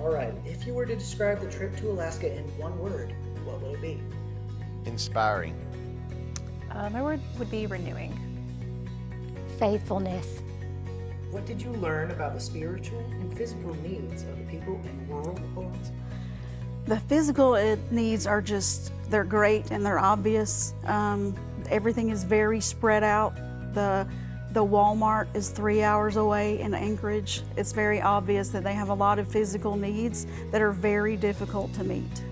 All right, if you were to describe the trip to Alaska in one word, what would it be? Inspiring. My word would be renewing. Faithfulness. What did you learn about the spiritual and physical needs of the people in rural Alaska? The physical needs are they're great and they're obvious. Everything is very spread out. The Walmart is 3 hours away in Anchorage. It's very obvious that they have a lot of physical needs that are very difficult to meet.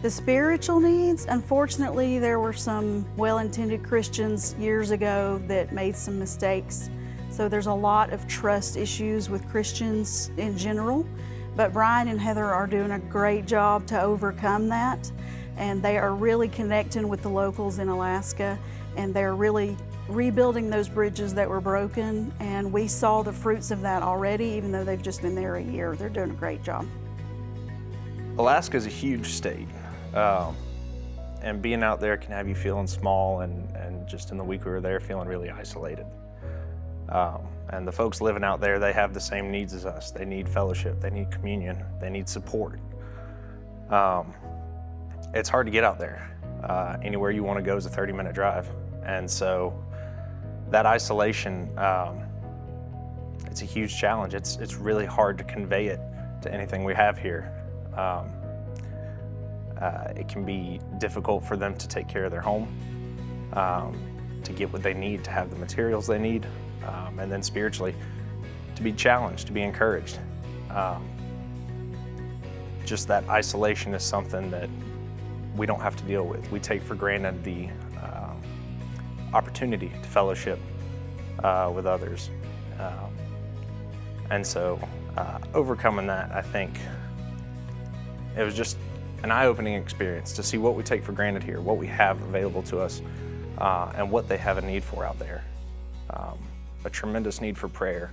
The spiritual needs, unfortunately, there were some well-intended Christians years ago that made some mistakes. So there's a lot of trust issues with Christians in general, but Brian and Heather are doing a great job to overcome that, and they are really connecting with the locals in Alaska, and they're really rebuilding those bridges that were broken, and we saw the fruits of that already, even though they've just been there a year. They're doing a great job. Alaska is a huge state, and being out there can have you feeling small, and just in the week we were there feeling really isolated. And the folks living out there, they have the same needs as us. They need fellowship, they need communion, they need support. It's hard to get out there. Anywhere you want to go is a 30-minute drive. And so that isolation, it's a huge challenge. It's really hard to convey it to anything we have here. It can be difficult for them to take care of their home, to get what they need, to have the materials they need, and then spiritually, to be challenged, to be encouraged. Just that isolation is something that we don't have to deal with. We take for granted the opportunity to fellowship with others. And so overcoming that, I think it was just an eye-opening experience to see what we take for granted here, what we have available to us, and what they have a need for out there. A tremendous need for prayer,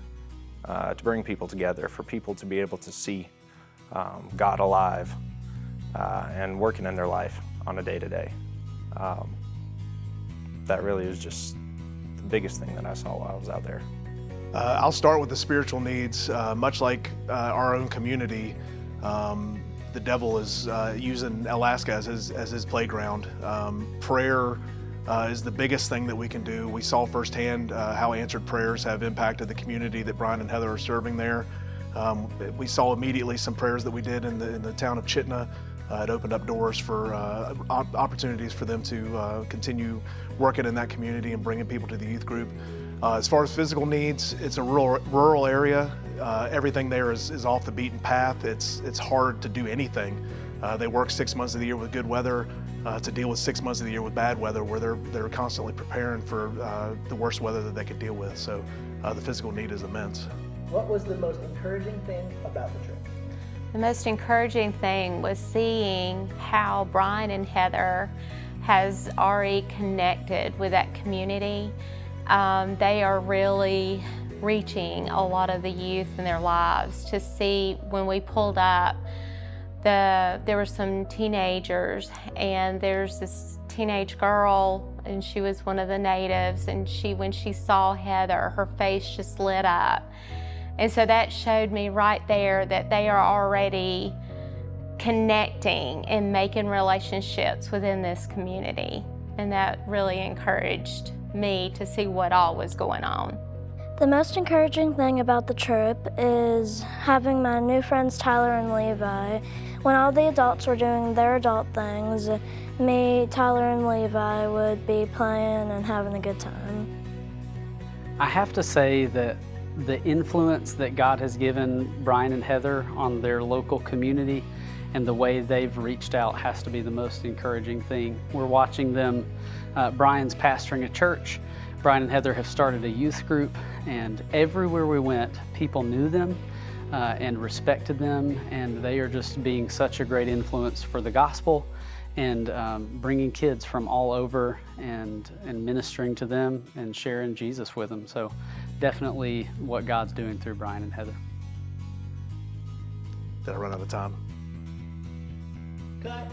to bring people together, for people to be able to see God alive and working in their life on a day-to-day. That really is just the biggest thing that I saw while I was out there. I'll start with the spiritual needs. Much like our own community, the devil is using Alaska as his playground. Prayer is the biggest thing that we can do. We saw firsthand how answered prayers have impacted the community that Brian and Heather are serving there. We saw immediately some prayers that we did in the town of Chittana. It opened up doors for opportunities for them to continue working in that community and bringing people to the youth group. As far as physical needs, it's a rural area. Everything there is off the beaten path. It's hard to do anything. They work 6 months of the year with good weather to deal with 6 months of the year with bad weather, where they're constantly preparing for the worst weather that they could deal with. So the physical need is immense. What was the most encouraging thing about the trip? The most encouraging thing was seeing how Brian and Heather has already connected with that community. They are really reaching a lot of the youth in their lives. To see when we pulled up, there were some teenagers, and there's this teenage girl, and she was one of the natives, and when she saw Heather, her face just lit up. And so that showed me right there that they are already connecting and making relationships within this community. And that really encouraged me to see what all was going on. The most encouraging thing about the trip is having my new friends Tyler and Levi. When all the adults were doing their adult things, me, Tyler, and Levi would be playing and having a good time. I have to say that the influence that God has given Brian and Heather on their local community and the way they've reached out has to be the most encouraging thing. We're watching them. Brian's pastoring a church. Brian and Heather have started a youth group, and everywhere we went, people knew them and respected them, and they are just being such a great influence for the gospel and bringing kids from all over and ministering to them and sharing Jesus with them. So definitely what God's doing through Brian and Heather. Did I run out of time? Cut.